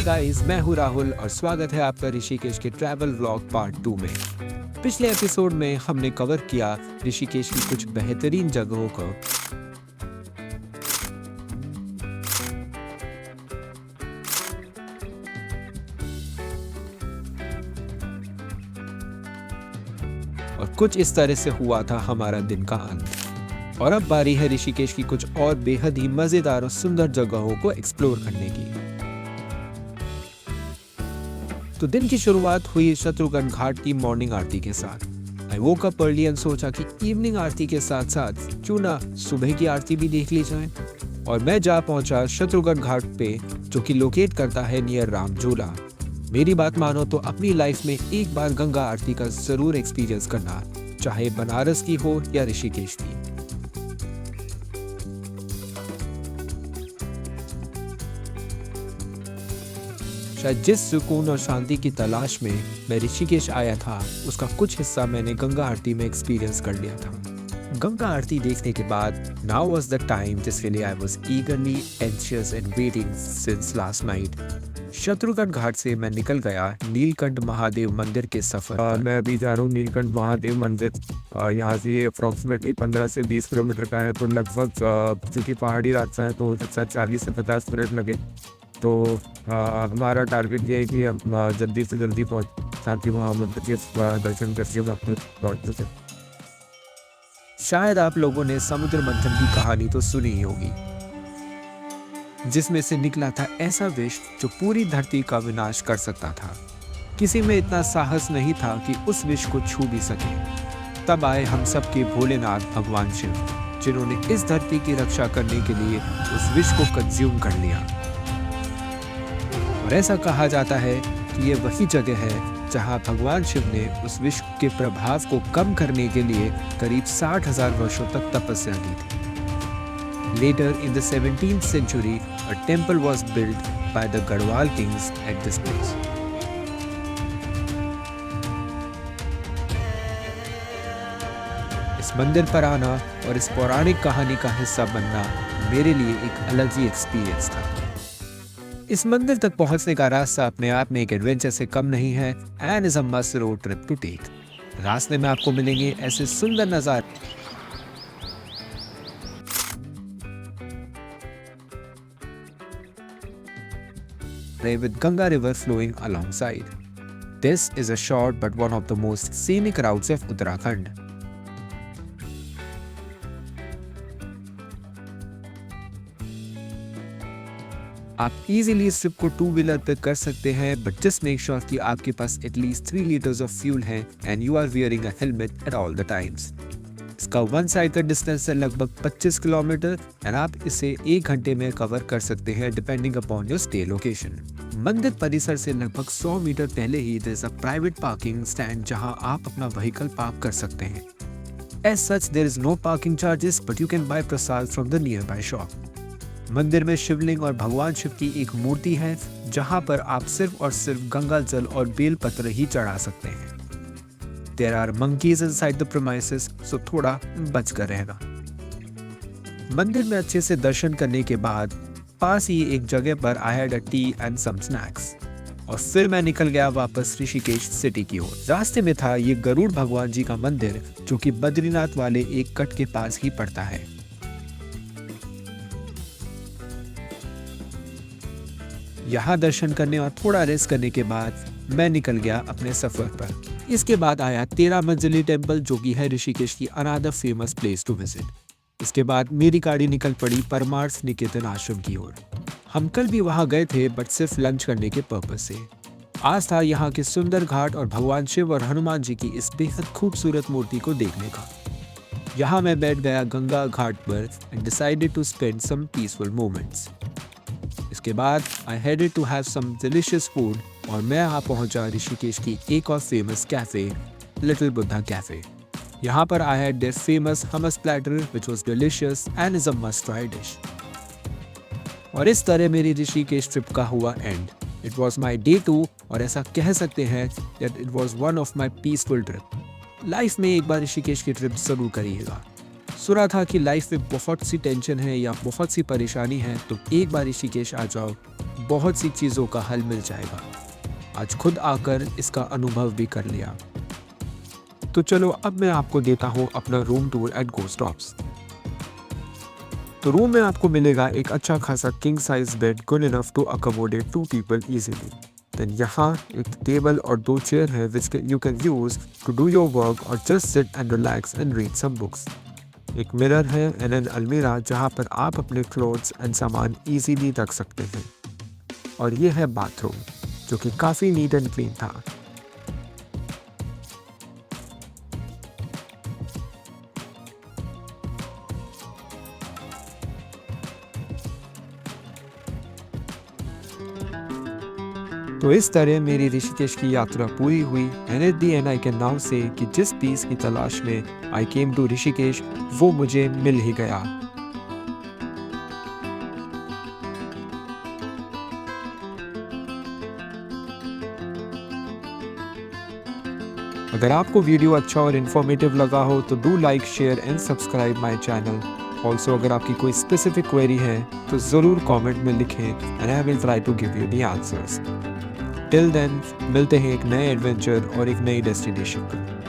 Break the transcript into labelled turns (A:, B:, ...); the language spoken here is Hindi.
A: हाय गाइस, मैं हूँ राहुल और स्वागत है आपका ऋषिकेश के ट्रैवल व्लॉग पार्ट 2 में। पिछले एपिसोड में हमने कवर किया ऋषिकेश की कुछ बेहतरीन जगहों को, और कुछ इस तरह से हुआ था हमारा दिन का अंत। और अब बारी है ऋषिकेश की कुछ और बेहद ही मजेदार और सुंदर जगहों को एक्सप्लोर करने की। तो दिन की शुरुआत हुई शत्रुघ्न घाट की मॉर्निंग आरती के साथ। आई वोक अप अर्ली एंड सोचा कि इवनिंग आरती के साथ साथ क्यों ना सुबह की आरती भी देख ली जाए। और मैं जा पहुंचा शत्रुघ्न घाट पे, जो कि लोकेट करता है नियर रामझूला। मेरी बात मानो तो अपनी लाइफ में एक बार गंगा आरती का जरूर एक्सपीरियंस करना, चाहे बनारस की हो या ऋषिकेश की। शायद जिस सुकून और शांति की तलाश में मैं ऋषिकेश आया था, उसका कुछ हिस्सा मैंने गंगा आरती में एक्सपीरियंस कर लिया था। गंगा आरती देखने के बाद नाउ वाज द टाइम जिसके लिए I was eagerly anxious and waiting since last night. Shatrughan Ghat से मैं निकल गया नीलकंठ महादेव मंदिर के सफर पर।
B: मैं अभी जा रहा हूँ नीलकंठ महादेव मंदिर। यहाँ से अप्रॉक्सीमेटली 15 से 20 किलोमीटर का है, तो लगभग क्योंकि पहाड़ी रास्ता है तो 40 से 50 मिनट लगे। तो हमारा टारगेट ये है कि हम जल्दी से जल्दी पहुँच, ताकि वहाँ मंदिर के दर्शन करके वापस लौट सकें।
A: शायद आप लोगों ने समुद्र मंथन की कहानी तो सुनी ही होगी, जिसमें से निकला था ऐसा विष जो पूरी धरती का विनाश कर सकता था। किसी में इतना साहस नहीं था कि उस विष को छू भी सके। तब आए हम सबके भोलेनाथ भगवान शिव, जिन्होंने इस धरती की रक्षा करने के लिए उस विष को कंज्यूम कर लिया। और ऐसा कहा जाता है कि ये वही जगह है जहां भगवान शिव ने उस विष के प्रभाव को कम करने के लिए करीब 60,000 वर्षों तक तपस्या की थी। Later in the 17th century, a temple was built by the Garhwal kings at this place. इस मंदिर पर आना और इस पौराणिक कहानी का हिस्सा बनना मेरे लिए एक अलग ही एक्सपीरियंस था। इस मंदिर तक पहुंचने का रास्ता अपने आप में एक एडवेंचर से कम नहीं है and is a must road trip to take. रास्ते में आपको मिलेंगे ऐसे सुंदर नजारे with Ganga river flowing alongside. This is a short but one of the most scenic routes of Uttarakhand. आप इजीली इस ट्रिप को 2 व्हीलर पे कर सकते हैं, बट जस्ट मेक श्योर कि आपके पास एटलीस्ट 3 लीटर्स ऑफ फ्यूल है and you are wearing a helmet at all the times. इसका वन साइड का डिस्टेंस है लगभग 25 किलोमीटर एंड आप इसे 1 घंटे में कवर कर सकते हैं depending upon your stay location. मंदिर परिसर से लगभग 100 मीटर पहले ही there is a private parking stand जहां आप अपना व्हीकल पार्क कर सकते हैं। As such there is no parking charges, but you can buy prasad from the nearby shop. मंदिर में शिवलिंग और भगवान शिव की एक मूर्ति है, जहां पर आप सिर्फ और सिर्फ गंगा जल और बेल पत्र ही चढ़ा सकते हैं। There are monkeys inside the premises, so थोड़ा बच कर रहना। मंदिर में अच्छे से दर्शन करने के बाद पास ही एक जगह पर I had a tea and some snacks, और फिर मैं निकल गया वापस ऋषिकेश सिटी की ओर। रास्ते में था ये गरुड़ भगवान जी का मंदिर, जो कि बद्रीनाथ वाले एक कट के पास ही पड़ता है। यहाँ दर्शन करने और थोड़ा रेस्ट करने के बाद मैं निकल गया अपने सफर पर। इसके बाद आया 13 मंजिली टेम्पल, जो कि है ऋषिकेश की another famous place to visit. इसके बाद मेरी गाड़ी निकल पड़ी परमार्थ निकेतन आश्रम की ओर। हम कल भी वहां गए थे, बट सिर्फ लंच करने के पर्पस से। आज था यहाँ के सुंदर घाट और भगवान शिव और हनुमान जी की इस बेहद खूबसूरत मूर्ति को देखने का। यहाँ मैं बैठ गया गंगा घाट पर and decided to spend some peaceful moments. इसके बाद I headed to have some delicious food और मैं यहाँ पहुंचा ऋषिकेश की एक और famous cafe, little Buddha cafe. यहाँ पर I had their famous hummus platter which was delicious and is a must try dish. और इस तरह मेरी ऋषिकेश ट्रिप का हुआ end. It was my day 2 और ऐसा कह सकते हैं that it was one of my peaceful trip. Life में एक बार ऋषिकेश की ट्रिप जरूर करिएगा। सुना था कि लाइफ में बहुत सी टेंशन है या बहुत सी परेशानी है, तो एक बार ऋषिकेश आ जाओ, बहुत सी चीज़ों का हल मिल जाएगा। आज खुद आकर इसका अनुभव भी कर लिया। तो चलो अब मैं आपको देता हूँ अपना रूम टूर एट गोस्टॉप्स। तो रूम में आपको मिलेगा एक अच्छा खासा king size bed good enough to accommodate 2 people easily. Then यहाँ एक टेबल और 2 चेयर है which you can use to do your work और just sit and relax and read some books. एक मिरर है एंड एन अलमीरा जहाँ पर आप अपने क्लोथ्स एंड सामान इजीली रख सकते हैं। और ये है बाथरूम जो कि काफ़ी नीट एंड क्लीन था। तो इस तरह मेरी ऋषिकेश की यात्रा पूरी हुई and at the and I can now से कि जिस पीस की तलाश में आई केम टू ऋषिकेश वो मुझे मिल ही गया। अगर आपको वीडियो अच्छा और इन्फॉर्मेटिव लगा हो तो do like share and subscribe my channel. Also अगर आपकी कोई स्पेसिफिक क्वेरी है तो ज़रूर कमेंट में लिखें and I will try to give you the answers. Till then मिलते हैं एक नए एडवेंचर और एक नई डेस्टिनेशन पर।